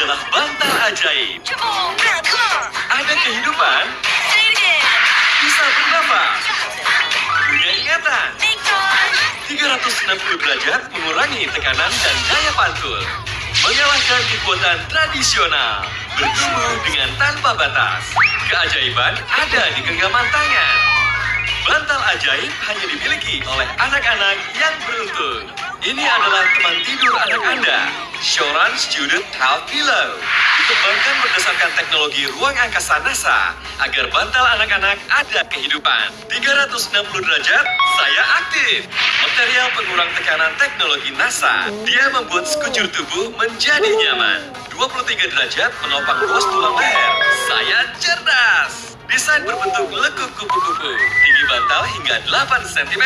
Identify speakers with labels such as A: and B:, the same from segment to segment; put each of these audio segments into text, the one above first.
A: adalah bantal ajaib. Ada kehidupan, bisa bernafas, punya ingatan. 360 derajat mengurangi tekanan dan daya pantul. Mengalahkan kekuatan tradisional. Bertumbuh dengan tanpa batas. Keajaiban ada di genggaman tangan. Bantal ajaib hanya dimiliki oleh anak-anak yang beruntung. Ini adalah teman tidur anak Anda, Shoran Student Health Pillow. Dikembangkan berdasarkan teknologi ruang angkasa NASA agar bantal anak-anak ada kehidupan. 360 derajat, saya aktif. Material pengurang tekanan teknologi NASA. Dia membuat sekujur tubuh menjadi nyaman. 23 derajat menopang ruas tulang leher. Saya cerdas. Desain berbentuk lekuk kupu-kupu. Tinggi bantal hingga 8 cm.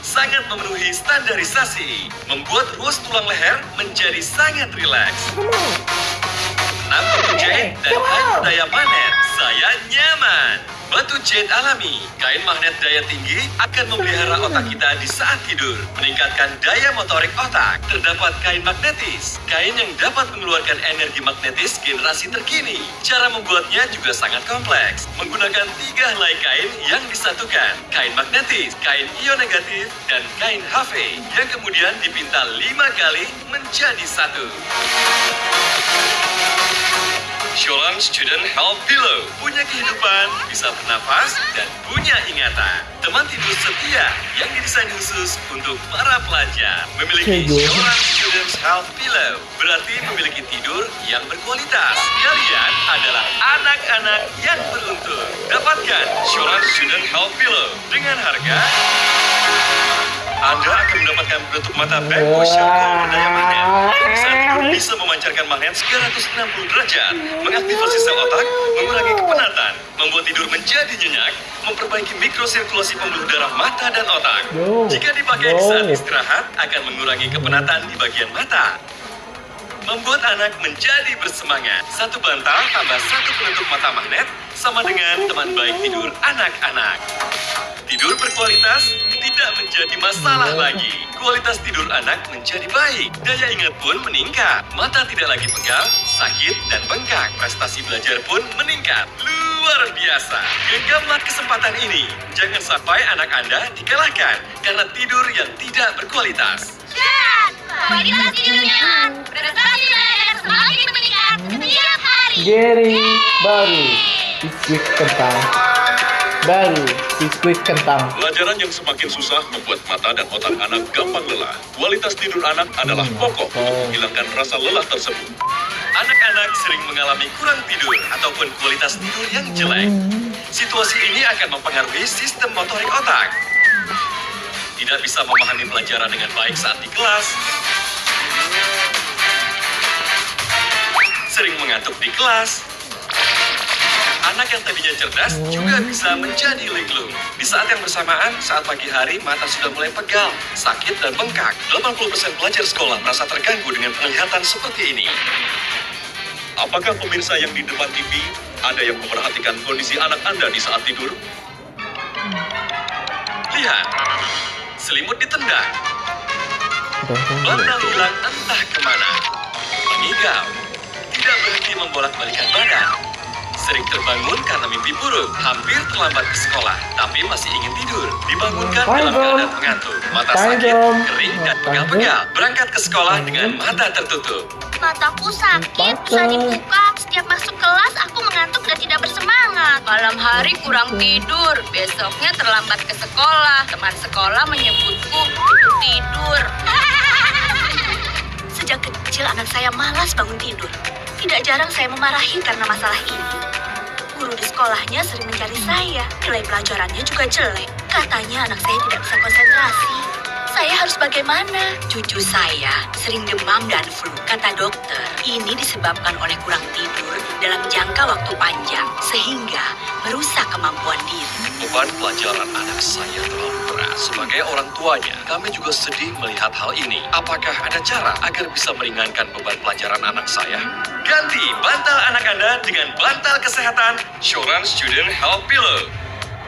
A: Sangat memenuhi standarisasi. Membuat ruas tulang leher menjadi sangat rileks. 6 batu jahit dan kain berdaya magnet. Saya nyaman. Batu jahit alami, kain magnet daya tinggi akan memelihara otak kita di saat tidur. Meningkatkan daya motorik otak. Terdapat kain magnetis, kain yang dapat mengeluarkan energi magnetis generasi terkini. Cara membuatnya juga sangat kompleks. Menggunakan 3 helai kain yang disatukan. Kain magnetis, kain ion negatif, dan kain HV yang kemudian dipintal 5 kali menjadi satu. Shoran Student Health Pillow punya kehidupan, bisa bernafas, dan punya ingatan. Teman tidur setia yang didesain khusus untuk para pelajar. Memiliki Shoran Student Health Pillow berarti memiliki tidur yang berkualitas. Kalian adalah anak-anak yang beruntung. Dapatkan Shoran Student Health Pillow dengan harga Anda akan mendapatkan penutup mata bamboo shackle berdaya magnet. Saat tidur bisa memancarkan magnet 360 derajat, mengaktifasi sel otak, mengurangi kepenatan, membuat tidur menjadi nyenyak, memperbaiki mikrosirkulasi pembuluh darah mata dan otak. Jika dipakai di saat istirahat, akan mengurangi kepenatan di bagian mata. Membuat anak menjadi bersemangat. Satu bantal tambah satu penutup mata magnet sama dengan teman baik tidur anak-anak. Tidur berkualitas tidak menjadi masalah lagi. Kualitas tidur anak menjadi baik. Daya ingat pun meningkat. Mata tidak lagi pegal, sakit, dan bengkak. Prestasi belajar pun meningkat. Luar biasa. Genggamlah kesempatan ini. Jangan sampai anak Anda dikalahkan karena tidur yang tidak berkualitas.
B: Kualitas tidurnya, prestasi belajar semakin meningkat setiap hari.
C: Gary baru biskuit kentang. Baru biskuit kentang.
D: Pelajaran yang semakin susah membuat mata dan otak anak gampang lelah. Kualitas tidur anak adalah pokok untuk menghilangkan rasa lelah tersebut.
A: Anak-anak sering mengalami kurang tidur ataupun kualitas tidur yang jelek. Situasi ini akan mempengaruhi sistem motorik otak. Tidak bisa memahami pelajaran dengan baik saat di kelas. Sering mengantuk di kelas. Anak yang tadinya cerdas juga bisa menjadi linglung. Di saat yang bersamaan, saat pagi hari, mata sudah mulai pegal, sakit, dan bengkak. 80% pelajar sekolah merasa terganggu dengan penglihatan seperti ini.
D: Apakah pemirsa yang di depan TV ada yang memperhatikan kondisi anak Anda di saat tidur?
A: Lihat, selimut ditendang. Bantal hilang entah kemana. Mengigau. Tidak berhenti membolak-balikan badan. Sering terbangun karena mimpi buruk. Hampir terlambat ke sekolah, tapi masih ingin tidur. Dibangunkan dalam keadaan mengantuk. Mata sakit, kering, dan pegal-pegal. Berangkat ke sekolah dengan mata tertutup.
B: Mataku sakit, susah dibuka. Setiap masuk kelas, aku mengantuk dan tidak bersemangat. Malam hari kurang tidur, besoknya terlambat ke sekolah. Teman sekolah menyebutku untuk tidur. Sejak kecil anak saya malas bangun tidur. Tidak jarang saya memarahi karena masalah ini. Guru di sekolahnya sering mencari saya. Nilai pelajarannya juga jelek. Katanya anak saya tidak bisa konsentrasi. Saya harus bagaimana? Cucu saya sering demam dan flu. Kata dokter, ini disebabkan oleh kurang tidur dalam jangka waktu panjang. Sehingga merusak kemampuan diri.
A: Beban pelajaran anak saya terlalu berat. Sebagai orang tuanya, kami juga sedih melihat hal ini. Apakah ada cara agar bisa meringankan beban pelajaran anak saya? Ganti bantal anak Anda dengan bantal kesehatan Shoran Student Health Pillow.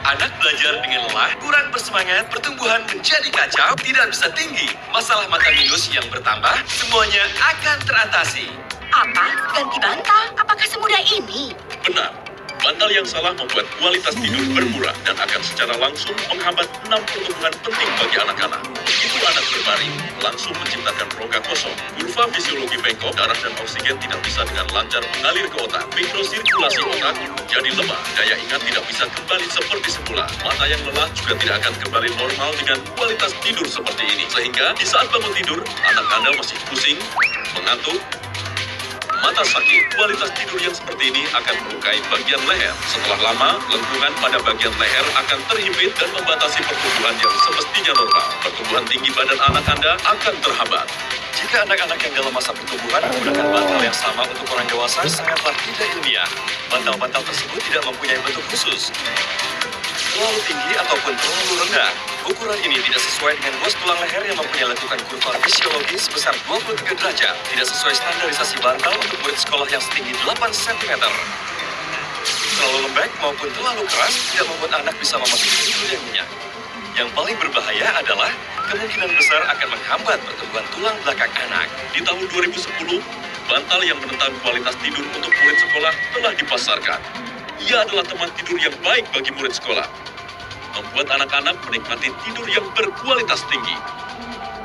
A: Anak belajar dengan lelah, kurang bersemangat, pertumbuhan menjadi kacau, tidak bisa tinggi. Masalah mata minus yang bertambah, semuanya akan teratasi.
B: Apa? Ganti bantal? Apakah semudah ini?
D: Benar. Bantal yang salah membuat kualitas tidur berkurang dan akan secara langsung menghambat 6 pertumbuhan penting bagi anak-anak. Begitu anak berbaring, langsung menciptakan rongga kosong, kurva fisiologi bengkok, darah dan oksigen tidak bisa dengan lancar mengalir ke otak, mikrosirkulasi otak jadi lemah, daya ingat tidak bisa kembali seperti semula, mata yang lelah juga tidak akan kembali normal dengan kualitas tidur seperti ini. Sehingga di saat bangun tidur, anak Anda masih pusing, mengantuk, mata sakit. Kualitas tidur yang seperti ini akan melukai bagian leher. Setelah lama, lengkungan pada bagian leher akan terhimpit dan membatasi pertumbuhan yang semestinya normal. Pertumbuhan tinggi badan anak Anda akan terhambat.
A: Jika anak-anak yang dalam masa pertumbuhan menggunakan bantal yang sama untuk orang dewasa sangatlah tidak ilmiah. Bantal-bantal tersebut tidak mempunyai bentuk khusus, terlalu tinggi ataupun terlalu rendah. Ukuran ini tidak sesuai dengan luas tulang leher yang mempunyai lekukan kurva fisiologis sebesar 23 derajat. Tidak sesuai standarisasi bantal untuk murid sekolah yang setinggi 8 cm. Terlalu lembek maupun terlalu keras tidak membuat anak bisa memasuki tidur yang nyenyak. Yang paling berbahaya adalah kemungkinan besar akan menghambat pertumbuhan tulang belakang anak.
D: Di tahun 2010, bantal yang menentang kualitas tidur untuk murid sekolah telah dipasarkan. Ia adalah teman tidur yang baik bagi murid sekolah, membuat anak-anak menikmati tidur yang berkualitas tinggi.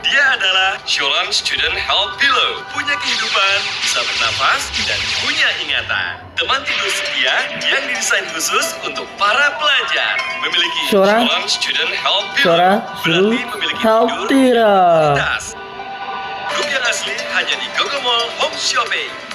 A: Dia adalah Shoran Student Health Pillow. Punya kehidupan, bisa bernafas, dan punya ingatan. Teman tidur setia yang didesain khusus untuk para pelajar. Memiliki
C: Shoran
A: Student Health Pillow.
C: Shoran
A: Berarti memiliki
C: Health
A: tidur
C: Pillow.
A: kualitas. Grup yang asli hanya di Gogo Mall Home Shopping.